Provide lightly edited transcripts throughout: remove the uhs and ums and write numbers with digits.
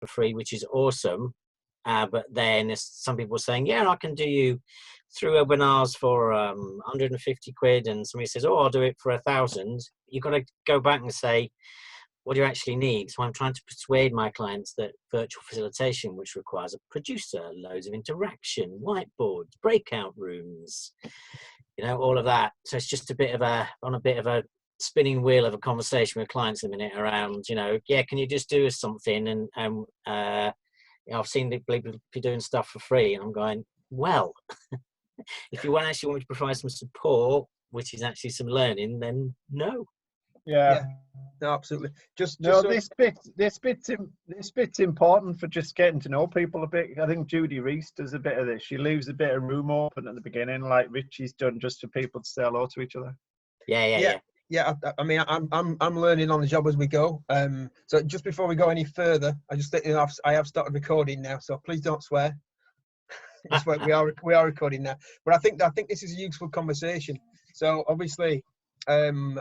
for free, which is awesome. But then some people are saying, yeah, I can do you 3 webinars for 150 quid. And somebody says, oh, I'll do it for 1,000. You've got to go back and say, what do you actually need? So I'm trying to persuade my clients that virtual facilitation, which requires a producer, loads of interaction, whiteboards, breakout rooms, all of that. So it's just a bit of a spinning wheel of a conversation with clients in a minute around, yeah, can you just do something? And I've seen people be doing stuff for free, and I'm going, well, if you actually want me to provide some support, which is actually some learning, then no. Yeah. No, absolutely. This bit's important for just getting to know people a bit. I think Judy Reese does a bit of this. She leaves a bit of room open at the beginning, like Richie's done, just for people to say hello to each other. Yeah. I mean, I'm learning on the job as we go. So just before we go any further, I have started recording now, so please don't swear. we are recording now. But I think this is a useful conversation. So obviously, I'm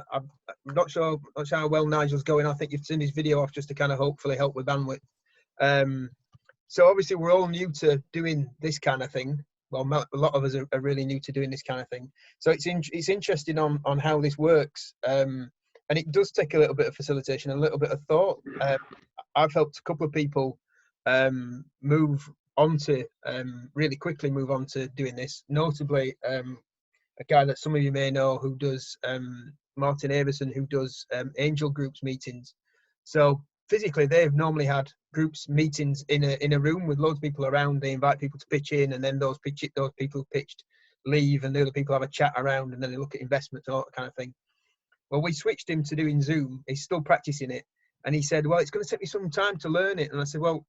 not sure how well Nigel's going. I think you've seen his video off just to kind of hopefully help with bandwidth. So obviously we're all new to doing this kind of thing. Well, a lot of us are really new to doing this kind of thing. So it's interesting on how this works. And it does take a little bit of facilitation, a little bit of thought. I've helped a couple of people really quickly move on to doing this. Notably, a guy that some of you may know who does Martin Avison, who does angel groups meetings. So physically, they've normally had groups meetings in a room with loads of people around. They invite people to pitch in, and then those people who pitched leave, and the other people have a chat around, and then they look at investments and all that kind of thing. Well, we switched him to doing Zoom. He's still practicing it, and he said, "Well, it's going to take me some time to learn it." And I said, "Well,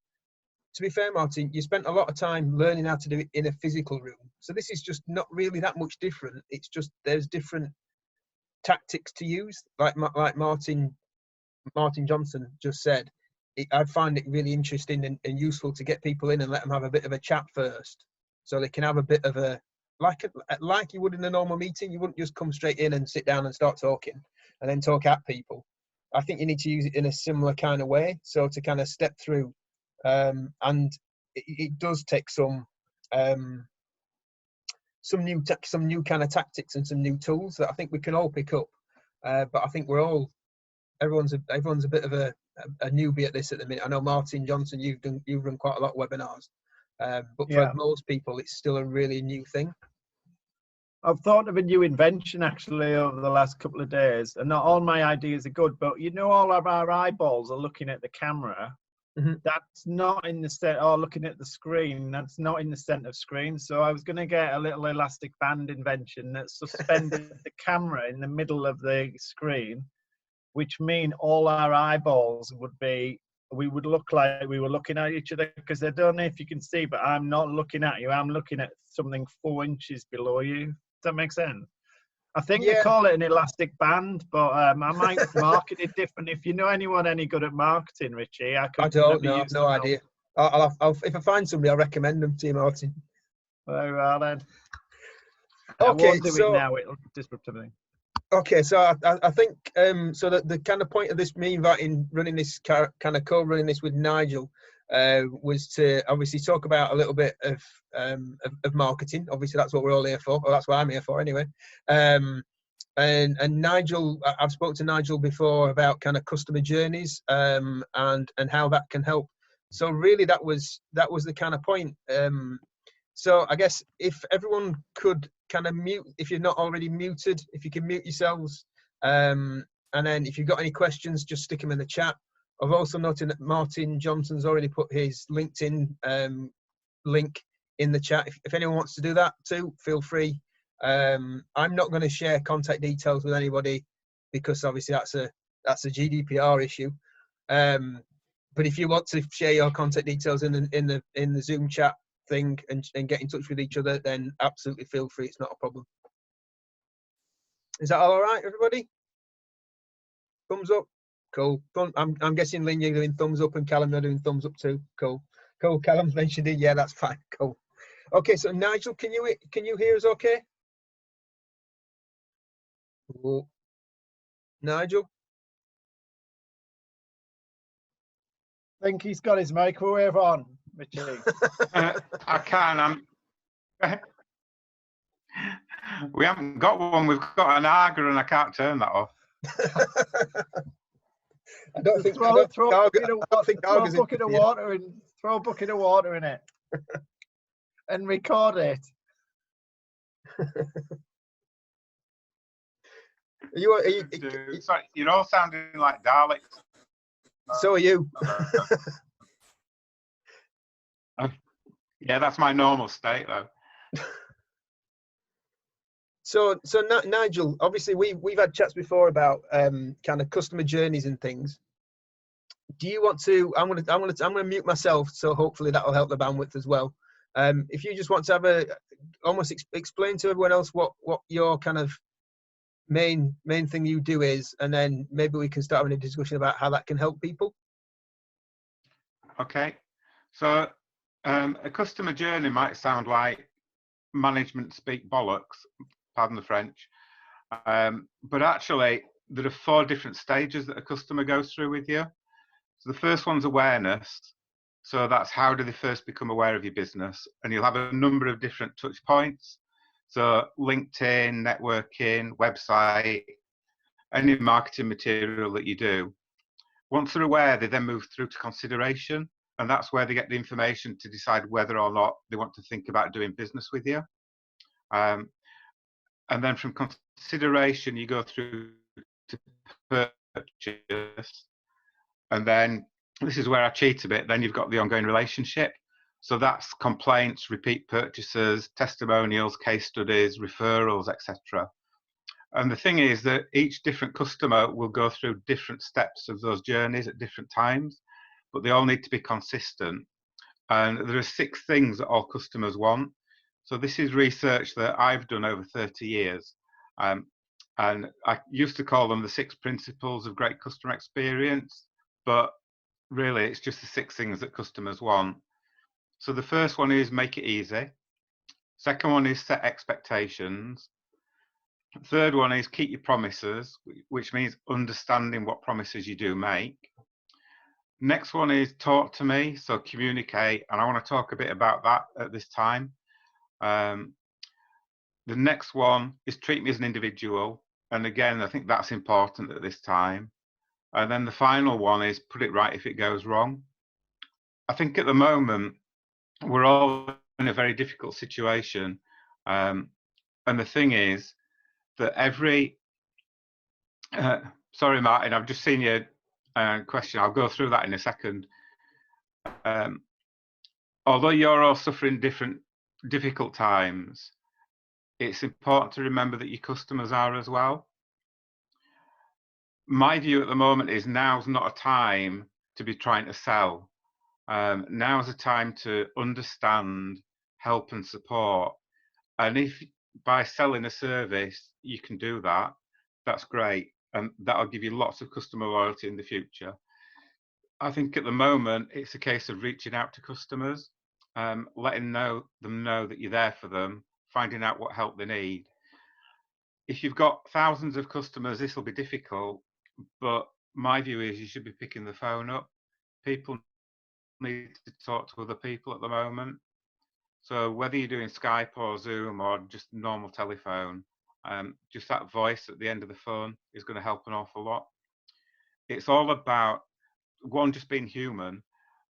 to be fair, Martin, you spent a lot of time learning how to do it in a physical room. So this is just not really that much different. It's just there's different tactics to use. Like Martin Johnson just said, I find it really interesting and useful to get people in and let them have a bit of a chat first, so they can have a bit of a like you would in a normal meeting. You wouldn't just come straight in and sit down and start talking and then talk at people. I think you need to use it in a similar kind of way. So to kind of step through. And it does take some new kind of tactics and some new tools that I think we can all pick up. But I think everyone's a bit of a newbie at this at the minute. I know Martin Johnson, you've run quite a lot of webinars, but for most people, it's still a really new thing. I've thought of a new invention actually over the last couple of days, and not all my ideas are good, but all of our eyeballs are looking at the camera. Mm-hmm. That's not in the looking at the screen. That's not in the center screen. So I was going to get a little elastic band invention that suspended the camera in the middle of the screen, which mean all our eyeballs we would look like we were looking at each other, because I don't know if you can see, but I'm not looking at you. I'm looking at something 4 inches below you. Does that make sense? I think they call it an elastic band, but I might market it different. If you know anyone any good at marketing, Richie, I don't know. No idea. I'll if I find somebody, I'll recommend them to you, Martin. Very well then. Okay, I won't do it now. It'll disrupt everything. Okay, so I think so that the kind of point of this, me running this co-running this with Nigel, was to obviously talk about a little bit of marketing. Obviously, that's what we're all here for, or that's what I'm here for anyway. And Nigel, I've spoken to Nigel before about kind of customer journeys and how that can help. So really, that was the kind of point. So I guess if everyone could kind of mute, if you're not already muted, if you can mute yourselves, and then if you've got any questions, just stick them in the chat. I've also noted that Martin Johnson's already put his LinkedIn link in the chat. If anyone wants to do that too, feel free. I'm not going to share contact details with anybody because obviously that's a GDPR issue. But if you want to share your contact details in the Zoom chat thing and get in touch with each other, then absolutely feel free. It's not a problem. Is that all right, everybody? Thumbs up. Cool. I'm guessing, Lynn, you're doing thumbs up and Callum, you're doing thumbs up too. Cool. Callum's mentioned it. Yeah, that's fine. Cool. Okay, so Nigel, can you hear us okay? Oh. Nigel? think he's got his microwave on, Richie. I can. We haven't got one. We've got an Arga, and I can't turn that off. I don't think throw a bucket of water in it and record it. Sorry, you're all sounding like Daleks. So are you. Yeah, that's my normal state, though. So Nigel, obviously we've had chats before about kind of customer journeys and things. Do you want to? I'm gonna mute myself, so hopefully that'll help the bandwidth as well. If you just want to have almost explain to everyone else what your kind of main thing you do is, and then maybe we can start having a discussion about how that can help people. Okay, so a customer journey might sound like management speak bollocks, pardon the French, but actually there are 4 different stages that a customer goes through with you. So the first one's awareness. So that's how do they first become aware of your business, and you'll have a number of different touch points. So LinkedIn, networking, website, any marketing material that you do. Once they're aware, they then move through to consideration, and that's where they get the information to decide whether or not they want to think about doing business with you. And then from consideration, you go through to purchase, and then this is where I cheat a bit. Then you've got the ongoing relationship. So that's complaints, repeat purchases, testimonials, case studies, referrals, etc. And the thing is that each different customer will go through different steps of those journeys at different times, but they all need to be consistent. And there are 6 things that all customers want. So this is research that I've done over 30 years. And I used to call them the 6 principles of great customer experience, but really it's just the 6 things that customers want. So the first one is make it easy. Second one is set expectations. Third one is keep your promises, which means understanding what promises you do make. Next one is talk to me, so communicate, and I want to talk a bit about that at this time. The next one is treat me as an individual, and again I think that's important at this time. And then the final one is put it right if it goes wrong. I think at the moment we're all in a very difficult situation, and the thing is that sorry Martin, I've just seen your question. I'll go through that in a second. Although you're all suffering difficult times, it's important to remember that your customers are as well. My view at the moment is now's not a time to be trying to sell. Now's a time to understand, help and support. And if by selling a service you can do that, that's great. And that'll give you lots of customer loyalty in the future. I think at the moment it's a case of reaching out to customers, letting them know that you're there for them, finding out what help they need. If you've got thousands of customers, this will be difficult, but my view is you should be picking the phone up. People need to talk to other people at the moment. So whether you're doing Skype or Zoom or just normal telephone, just that voice at the end of the phone is going to help an awful lot. It's all about, 1, just being human,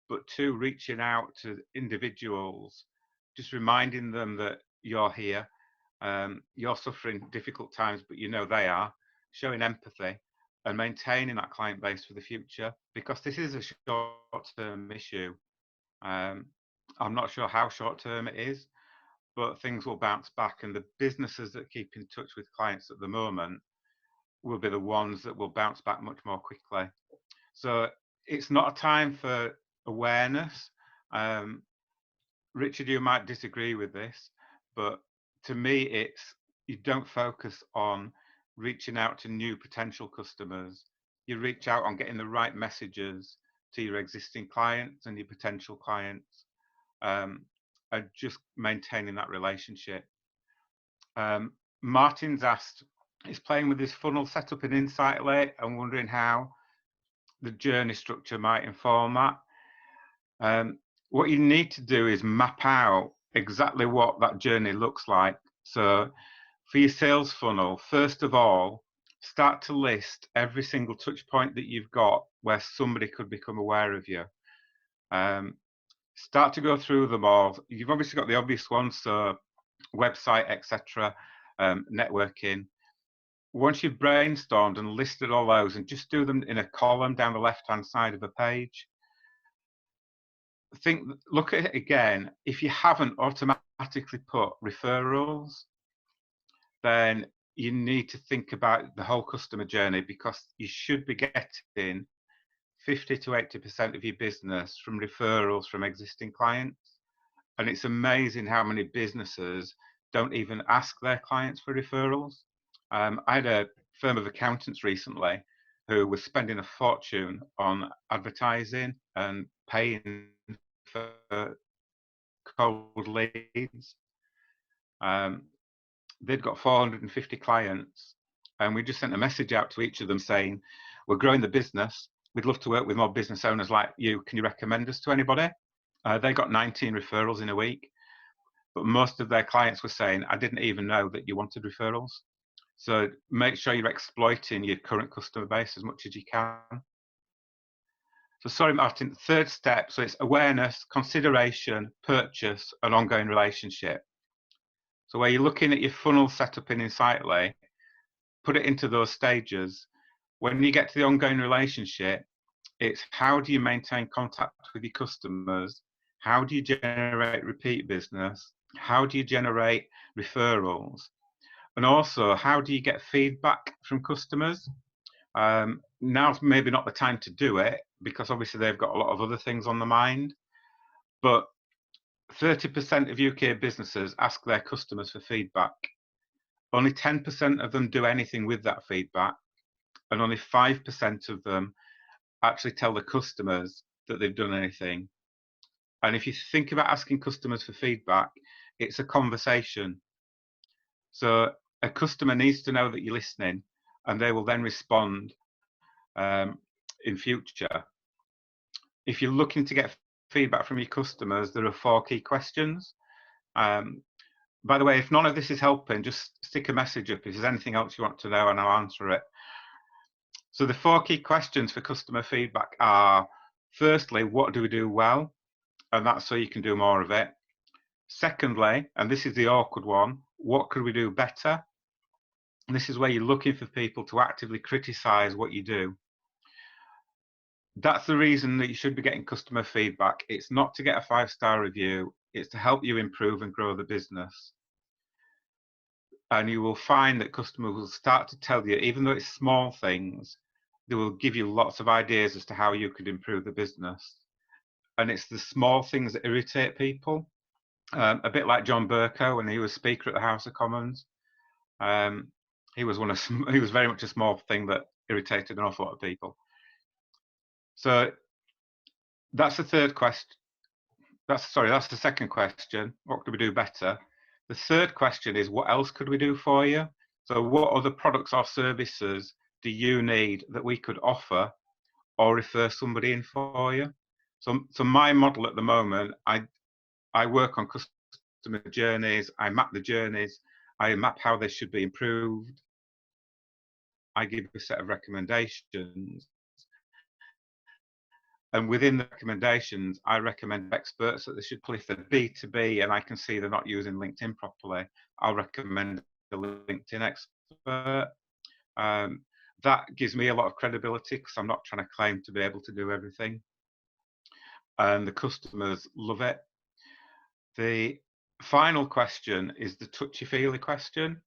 but 2, reaching out to individuals, just reminding them that you're here, you're suffering difficult times, but you know they are, showing empathy and maintaining that client base for the future, because this is a short-term issue. I'm not sure how short-term it is, but things will bounce back, and the businesses that keep in touch with clients at the moment will be the ones that will bounce back much more quickly. So it's not a time for awareness. Richard, you might disagree with this, but to me, it's you don't focus on reaching out to new potential customers. You reach out on getting the right messages to your existing clients and your potential clients, and just maintaining that relationship. Martin's asked, he's playing with his funnel setup in Insightly and wondering how the journey structure might inform that. What you need to do is map out exactly what that journey looks like. So for your sales funnel, first of all, start to list every single touch point that you've got where somebody could become aware of you. Start to go through them all. You've obviously got the obvious ones, so website, etc., networking. Once you've brainstormed and listed all those, and just do them in a column down the left-hand side of a page. Look at it again. If you haven't automatically put referrals, then you need to think about the whole customer journey, because you should be getting 50 to 80% of your business from referrals from existing clients. And it's amazing how many businesses don't even ask their clients for referrals. I had a firm of accountants recently who was spending a fortune on advertising and paying for cold leads. They'd got 450 clients, and we just sent a message out to each of them saying, we're growing the business. We'd love to work with more business owners like you. Can you recommend us to anybody? They got 19 referrals in a week, but most of their clients were saying, I didn't even know that you wanted referrals. So make sure you're exploiting your current customer base as much as you can. So sorry, Martin, third step, so it's awareness, consideration, purchase, and ongoing relationship. So where you're looking at your funnel setup in Insightly, put it into those stages. When you get to the ongoing relationship, it's how do you maintain contact with your customers? How do you generate repeat business? How do you generate referrals? And also, how do you get feedback from customers? Now's maybe not the time to do it, because obviously they've got a lot of other things on the mind. But 30% of UK businesses ask their customers for feedback. Only 10% of them do anything with that feedback, and only 5% of them actually tell the customers that they've done anything. And if you think about asking customers for feedback, it's a conversation. So a customer needs to know that you're listening, and they will then respond in future. If you're looking to get feedback from your customers, there are 4 key questions. By the way, if none of this is helping, just stick a message up if there's anything else you want to know, and I'll answer it. So the 4 key questions for customer feedback are, firstly, what do we do well? And that's so you can do more of it. Secondly, and this is the awkward one, what could we do better? And this is where you're looking for people to actively criticize what you do. That's the reason that you should be getting customer feedback. It's not to get a 5-star review, it's to help you improve and grow the business. And you will find that customers will start to tell you, even though it's small things, they will give you lots of ideas as to how you could improve the business. And it's the small things that irritate people. A bit like John Bercow when he was Speaker at the House of Commons. He was very much a small thing that irritated an awful lot of people. So that's the third question. That's the second question. What could we do better? The third question is, what else could we do for you? So what other products or services do you need that we could offer or refer somebody in for you? So my model at the moment, I work on customer journeys, I map the journeys, I map how they should be improved, I give a set of recommendations. And within the recommendations, I recommend experts that they should pull. If they're B2B and I can see they're not using LinkedIn properly, I'll recommend a LinkedIn expert. That gives me a lot of credibility because I'm not trying to claim to be able to do everything. And the customers love it. The final question is the touchy-feely question.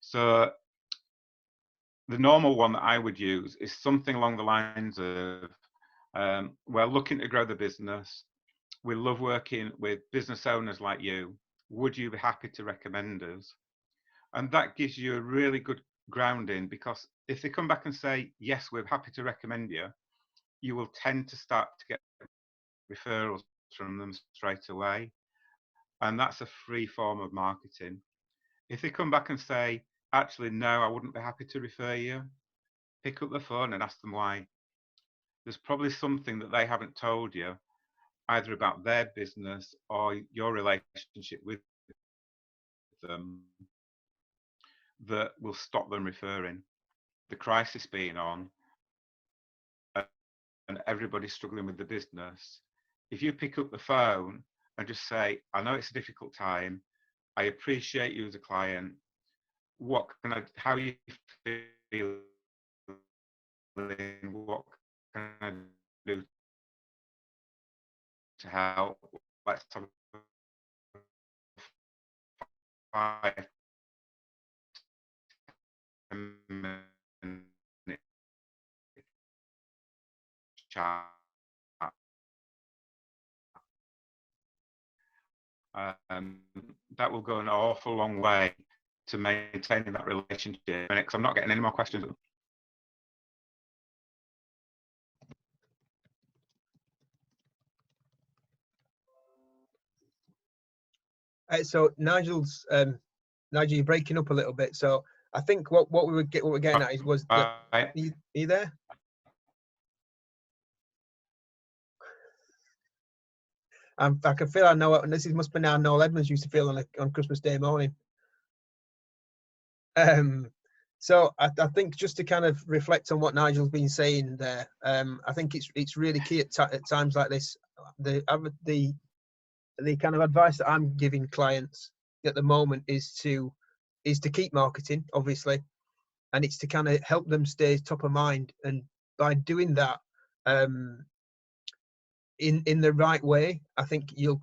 So the normal one that I would use is something along the lines of, we're looking to grow the business. We love working with business owners like you. Would you be happy to recommend us? And that gives you a really good grounding, because if they come back and say, yes, we're happy to recommend you, you will tend to start to get referrals from them straight away. And that's a free form of marketing. If they come back and say, actually, no, I wouldn't be happy to refer you, pick up the phone and ask them why. There's probably something that they haven't told you either about their business or your relationship with them, that will stop them referring. The crisis being on and everybody's struggling with the business, if you pick up the phone and just say, I know it's a difficult time, I appreciate you as a client, how are you feeling, what can I do to help, let's have a 5-10 minute chat. That will go an awful long way to maintaining that relationship. Because I'm not getting any more questions. So Nigel, you're breaking up a little bit. So I think what we're getting at was that, are you there? I can feel I know it, and this must be now Noel Edmonds used to feel on Christmas Day morning. So I think just to kind of reflect on what Nigel's been saying there, I think it's really key at times like this. The kind of advice that I'm giving clients at the moment is to keep marketing, obviously, and it's to kind of help them stay top of mind. And by doing that, in the right way, I think your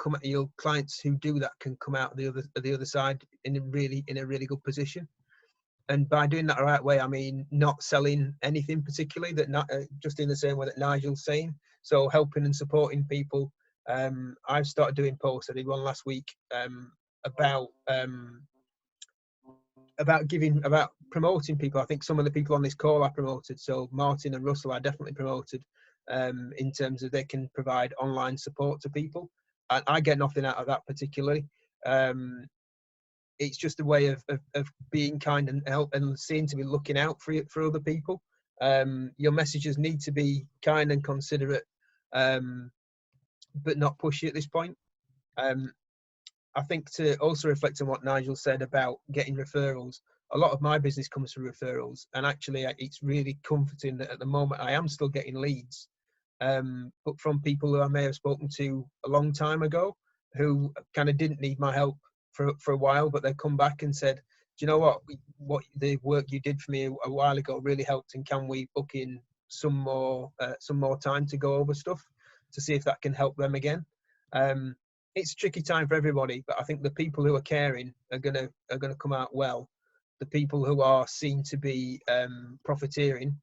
clients who do that can come out the other side in a really good position. And by doing that the right way, I mean not selling anything particularly, just in the same way that Nigel's saying. So helping and supporting people. I've started doing posts. I did one last week about promoting people. I think some of the people on this call I promoted. So Martin and Russell I definitely promoted in terms of they can provide online support to people. And I get nothing out of that particularly. It's just a way of being kind and help and seem to be looking out for other people. Your messages need to be kind and considerate, but not pushy at this point. I think to also reflect on what Nigel said about getting referrals, a lot of my business comes from referrals, and actually it's really comforting that at the moment I am still getting leads, but from people who I may have spoken to a long time ago who kind of didn't need my help for a while, but they come back and said, do you know what the work you did for me a while ago really helped, and can we book in some more time to go over stuff to see if that can help them again. It's a tricky time for everybody, but I think the people who are caring are gonna come out well. The people who are seen to be profiteering,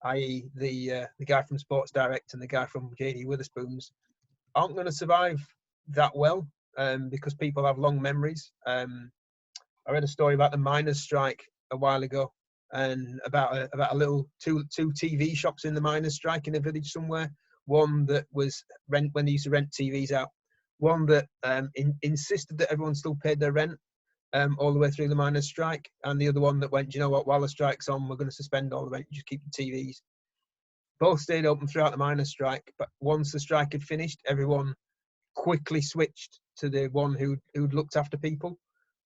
i.e. the guy from Sports Direct and the guy from JD Witherspoon's, aren't going to survive that well. Because people have long memories. I read a story about the miners' strike a while ago, and about a little two TV shops in the miners' strike in a village somewhere. One that was when they used to rent TVs out. One that insisted that everyone still paid their rent all the way through the miners' strike, and the other one that went, you know what, while the strike's on, we're going to suspend all the rent, just keep the TVs. Both stayed open throughout the miners' strike, but once the strike had finished, everyone quickly switched to the one who'd looked after people,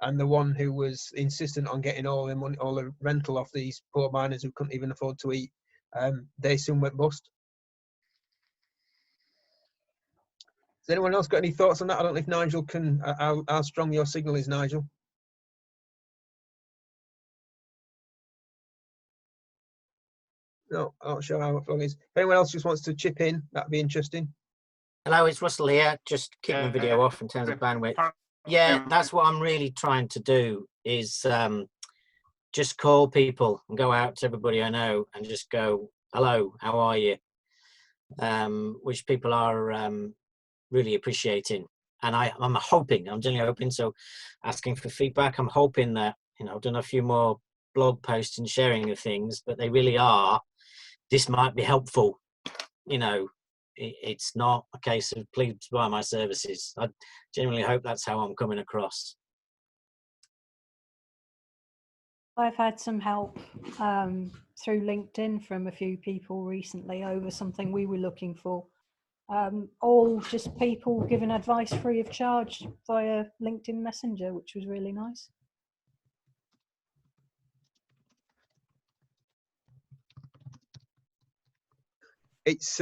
and the one who was insistent on getting all the money, all the rental off these poor miners who couldn't even afford to eat. They soon went bust. Has anyone else got any thoughts on that? I don't know if Nigel can. How strong your signal is, Nigel? No, I'm not sure how strong it is. If anyone else just wants to chip in, that'd be interesting. Hello, it's Russell here. Just keeping the video off in terms of bandwidth. Yeah, that's what I'm really trying to do, is just call people and go out to everybody I know and just go, hello, how are you? Which people are really appreciating. And I'm genuinely hoping, so asking for feedback, I'm hoping that, I've done a few more blog posts and sharing of things, but they really are, this might be helpful. It's not a case of please buy my services. I genuinely hope that's how I'm coming across. I've had some help through LinkedIn from a few people recently over something we were looking for. all just people giving advice free of charge via LinkedIn Messenger, which was really nice. It's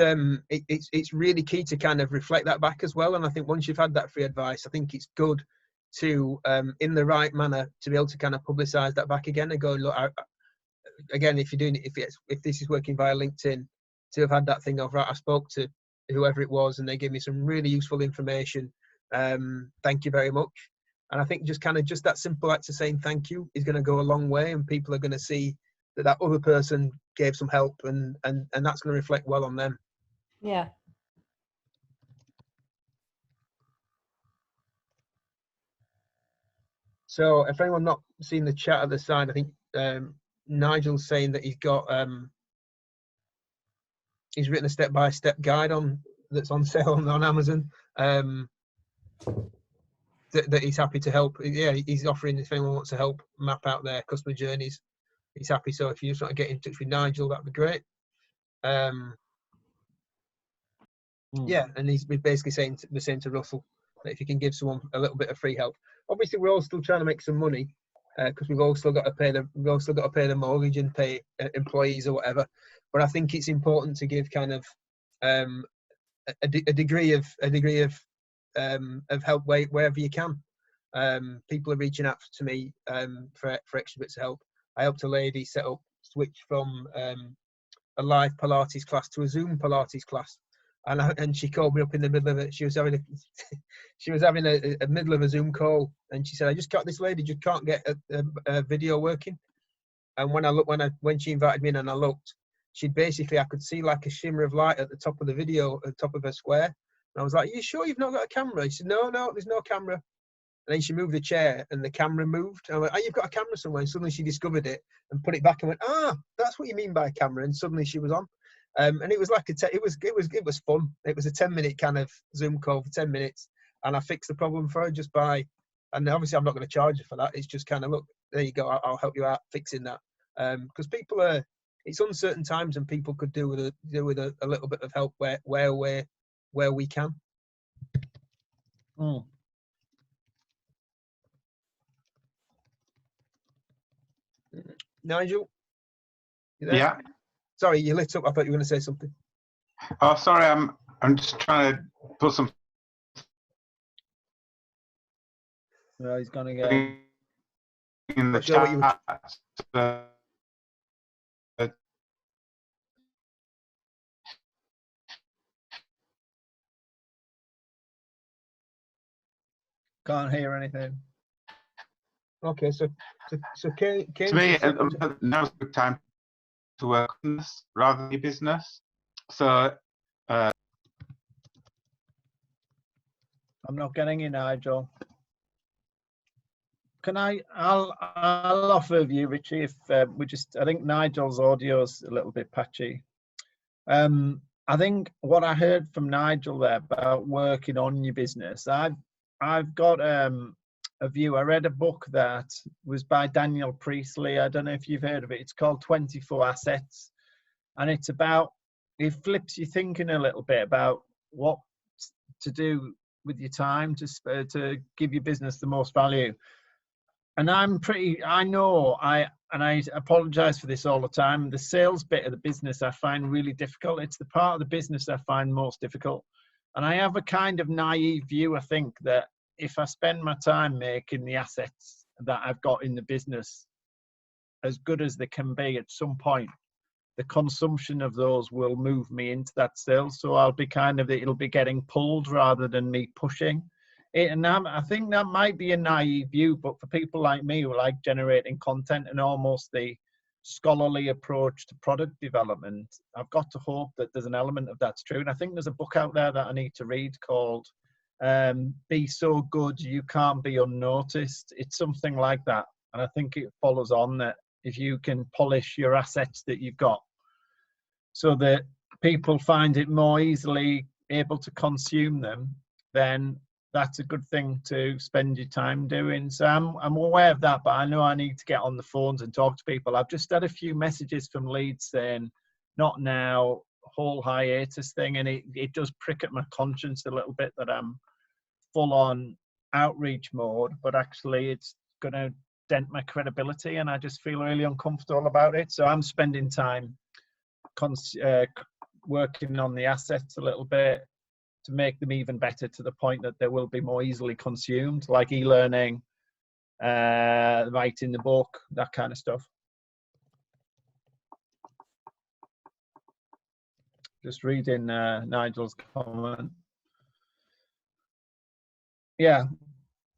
really key to kind of reflect that back as well. And I think once you've had that free advice, I think it's good to in the right manner to be able to kind of publicize that back again and go, look, again, if you're doing it, if this is working via LinkedIn, to have had that thing of, right, I spoke to whoever it was and they gave me some really useful information. Thank you very much. And I think just that simple act of saying thank you is going to go a long way, and people are going to see that other person gave some help, and that's going to reflect well on them. Yeah. So if anyone not seen the chat at the side, I think Nigel's saying that he's got he's written a step-by-step guide that's on sale on Amazon. That he's happy to help. Yeah, he's offering, if anyone wants to help map out their customer journeys, he's happy. So if you just want to get in touch with Nigel, that'd be great. Yeah, and he's basically saying the same to Russell, that if you can give someone a little bit of free help. Obviously, we're all still trying to make some money because we've all still got to pay the mortgage and pay employees or whatever. But I think it's important to give kind of a degree of help wherever you can. People are reaching out to me for extra bits of help. I helped a lady switch from a live Pilates class to a Zoom Pilates class, and she called me up in the middle of it. She was having a middle of a Zoom call, and she said, "This lady just can't get a video working." And when she invited me in and I looked, I could see like a shimmer of light at the top of the video, at the top of her square. And I was like, "Are you sure you've not got a camera?" She said, No, there's no camera. And then she moved the chair and the camera moved. And I went, "Oh, you've got a camera somewhere." And suddenly she discovered it and put it back and went, "Ah, that's what you mean by a camera." And suddenly she was on. And it was like it was fun. It was a 10-minute kind of Zoom call for 10 minutes. And I fixed the problem for her and obviously I'm not going to charge her for that. It's just kind of, look, there you go. I'll help you out fixing that. Because it's uncertain times and people could do with a little bit of help where we can. Nigel? You there? Yeah. Sorry, you lit up. I thought you were going to say something. Oh, sorry. I'm just trying to put some. No, he's going to go in the chat. Can't hear anything. Okay, so Kane, to me, now's a good time to work on this rather than your business. So I'm not getting you, Nigel. I'll offer of you, Richie, if I think Nigel's audio is a little bit patchy. I think what I heard from Nigel there about working on your business, I've got a view. I read a book that was by Daniel Priestley. I don't know if you've heard of it. It's called 24 Assets. And it flips your thinking a little bit about what to do with your time to give your business the most value. And I apologize for this all the time. The sales bit of the business I find really difficult. It's the part of the business I find most difficult. And I have a kind of naive view, I think, that if I spend my time making the assets that I've got in the business as good as they can be, at some point, the consumption of those will move me into that sales. So it'll be getting pulled rather than me pushing it. And I think that might be a naive view, but for people like me who like generating content and almost the scholarly approach to product development, I've got to hope that there's an element of that's true. And I think there's a book out there that I need to read called Be So Good You Can't Be Unnoticed. It's something like that. And I think it follows on that if you can polish your assets that you've got so that people find it more easily able to consume them, then that's a good thing to spend your time doing. So I'm aware of that, but I know I need to get on the phones and talk to people. I've just had a few messages from leads saying, not now, whole hiatus thing, and it does prick at my conscience a little bit that I'm full on outreach mode, but actually it's going to dent my credibility, and I just feel really uncomfortable about it. So I'm spending time working on the assets a little bit to make them even better, to the point that they will be more easily consumed, like e-learning, writing the book, that kind of stuff. Just reading Nigel's comment. Yeah.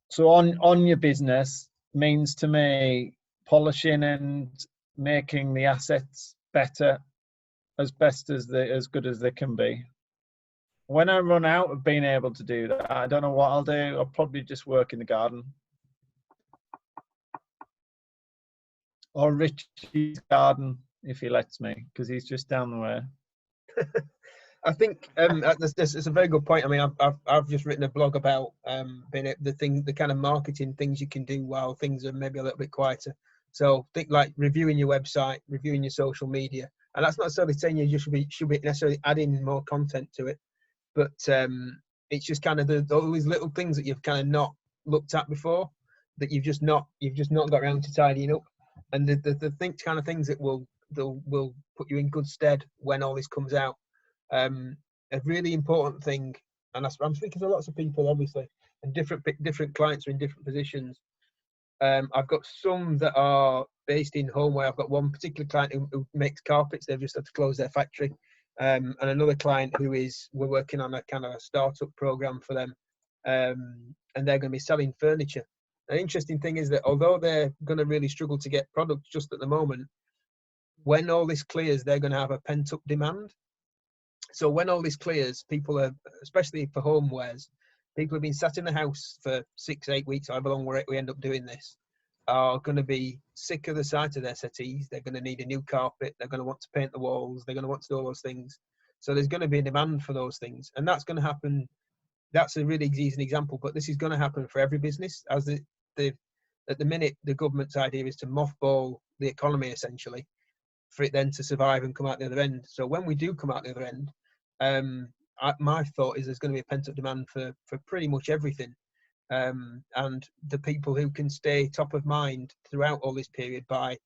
So on your business means to me polishing and making the assets better, as best as good as they can be. When I run out of being able to do that, I don't know what I'll do. I'll probably just work in the garden. Or Richie's garden, if he lets me, because he's just down the way. I think it's a very good point. I mean, I've just written a blog about the kind of marketing things you can do while things are maybe a little bit quieter. So think like reviewing your website, reviewing your social media, and that's not necessarily saying you should be necessarily adding more content to it, but it's just kind of all these little things that you've kind of not looked at before, that you've just not got around to tidying up, and the kind of things that will put you in good stead when all this comes out. A really important thing, and I'm speaking to lots of people, obviously, and different clients are in different positions. I've got some that are based in homeware. I've got one particular client who makes carpets. They've just had to close their factory, and another client we're working on a kind of a startup program for them, and they're going to be selling furniture. An interesting thing is that although they're going to really struggle to get products just at the moment, when all this clears, they're going to have a pent-up demand. So when all this clears, people are, especially for homewares, people have been sat in the house for 6-8 weeks, however long we end up doing this, are going to be sick of the sight of their settees. They're going to need a new carpet. They're going to want to paint the walls. They're going to want to do all those things. So there's going to be a demand for those things. And that's going to happen. That's a really easy example, but this is going to happen for every business. As at the minute, the government's idea is to mothball the economy, essentially, for it then to survive and come out the other end. So when we do come out the other end, my thought is there's going to be a pent-up demand for pretty much everything, and the people who can stay top of mind throughout all this period by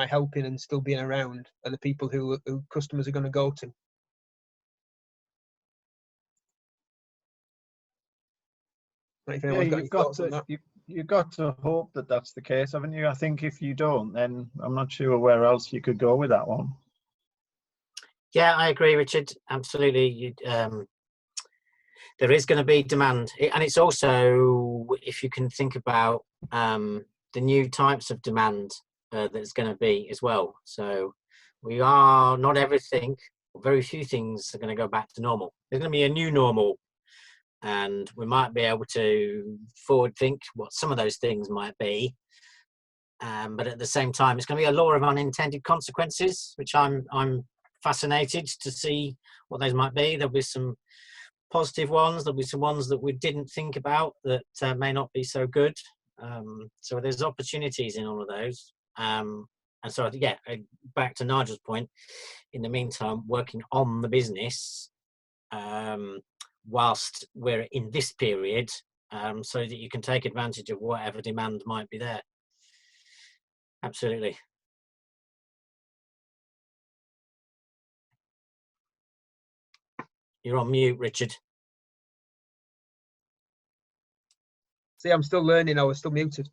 helping and still being around are the people who customers are going to go to. Yeah, you've got to hope that that's the case, haven't you? I think if you don't, then I'm not sure where else you could go with that one. Yeah, I agree, Richard. Absolutely. There is going to be demand. And it's also, if you can think about the new types of demand that's going to be as well. So we are not everything, very few things are going to go back to normal. There's going to be a new normal. And we might be able to forward think what some of those things might be. But at the same time, it's going to be a law of unintended consequences, which I'm fascinated to see what those might be. There'll be some positive ones. There'll be some ones that we didn't think about that may not be so good. So there's opportunities in all of those. And so, yeah, back to Nigel's point, in the meantime, working on the business whilst we're in this period, so that you can take advantage of whatever demand might be there. Absolutely. You're on mute, Richard. See, I'm still learning. I was still muted.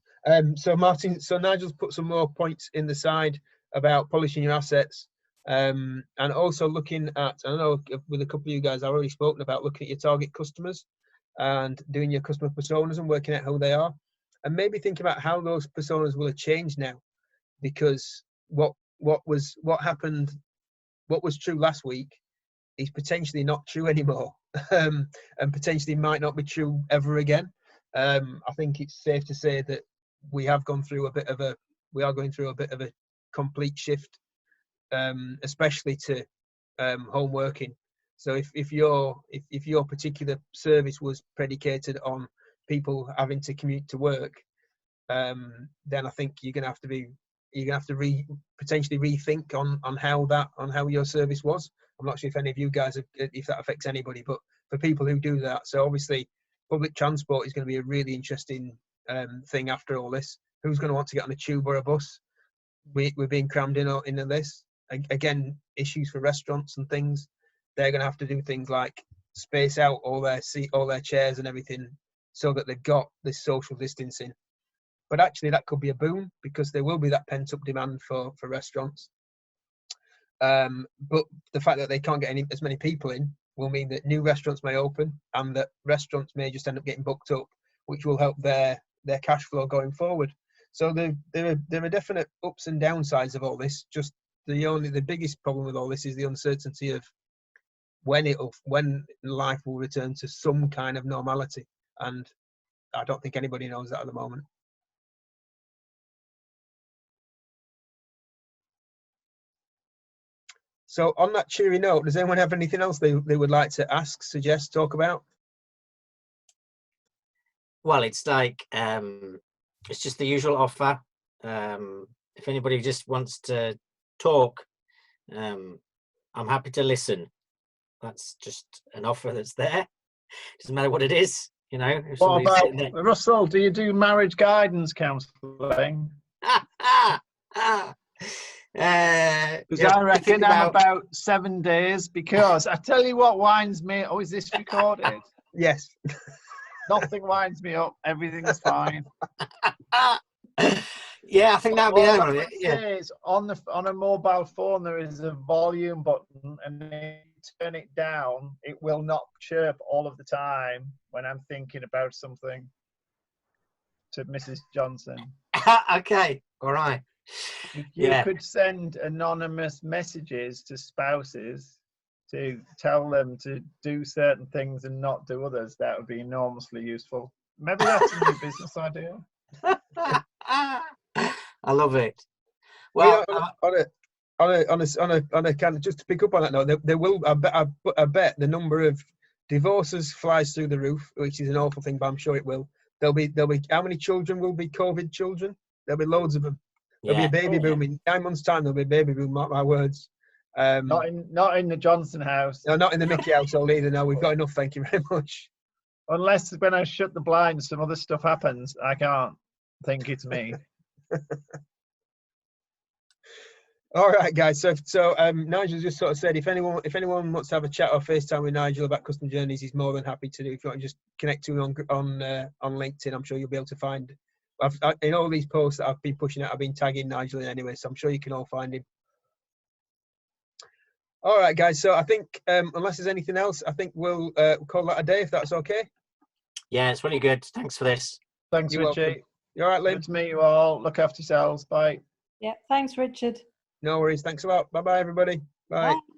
So Nigel's put some more points in the side about polishing your assets, and also looking at, I know with a couple of you guys, I've already spoken about looking at your target customers and doing your customer personas and working out who they are, and maybe think about how those personas will have changed now, because what happened, what was true last week is potentially not true anymore, and potentially might not be true ever again. I think it's safe to say that we are going through a bit of a complete shift, especially to home working. So if your particular service was predicated on people having to commute to work, then I think you're gonna have to potentially rethink on how your service was. I'm not sure if any of you guys, if that affects anybody, but for people who do that. So obviously, public transport is going to be a really interesting thing after all this. Who's going to want to get on a tube or a bus? We're being crammed into this. Again, issues for restaurants and things. They're going to have to do things like space out all their chairs and everything, so that they've got this social distancing. But actually, that could be a boom, because there will be that pent-up demand for restaurants. But the fact that they can't get as many people in will mean that new restaurants may open, and that restaurants may just end up getting booked up, which will help their cash flow going forward. So there are definite ups and downsides of all this. Just the biggest problem with all this is the uncertainty of when life will return to some kind of normality, and I don't think anybody knows that at the moment. So on that cheery note, does anyone have anything else they would like to ask, suggest, talk about? Well, it's like it's just the usual offer. If anybody just wants to talk, I'm happy to listen. That's just an offer that's there. Doesn't matter what it is, you know. If What somebody's sitting about, Russell, do you do marriage guidance counselling? Because I reckon I'm about 7 days, because I tell you what winds me. Oh, is this recorded? Yes. Nothing winds me up. Everything's fine. Yeah, I think that'll be All on it. Yeah. is on a mobile phone there is a volume button, and if you turn it down, it will not chirp all of the time when I'm thinking about something to Mrs. Johnson. Okay. All right. If you could send anonymous messages to spouses to tell them to do certain things and not do others, that would be enormously useful. Maybe that's a new business idea. I love it. Well, on a kind of, just to pick up on that note, there will, I bet the number of divorces flies through the roof, which is an awful thing, but I'm sure it will. There'll be how many children will be COVID children? There'll be loads of them. There'll be a baby boom in 9 months' time. There'll be a baby boom. Mark my words. Not in the Johnson house. No, not in the Mickey household either. No, we've got enough. Thank you very much. Unless when I shut the blinds, some other stuff happens. I can't think it's me. All right, guys. So Nigel just sort of said, if anyone wants to have a chat or FaceTime with Nigel about custom journeys, he's more than happy to do. If you want to just connect to him on LinkedIn, I'm sure you'll be able to find. In all these posts that I've been pushing out, I've been tagging Nigel in anyway, so I'm sure you can all find him. All right, guys. So I think unless there's anything else, I think we'll call that a day, if that's okay. Yeah, it's really good. Thanks for this. Thanks, You're Richie. welcome. You all right, Liv? Good to meet you all. Look after yourselves. Bye. Yeah, thanks, Richard. No worries. Thanks a lot. Bye-bye, everybody. Bye. Bye.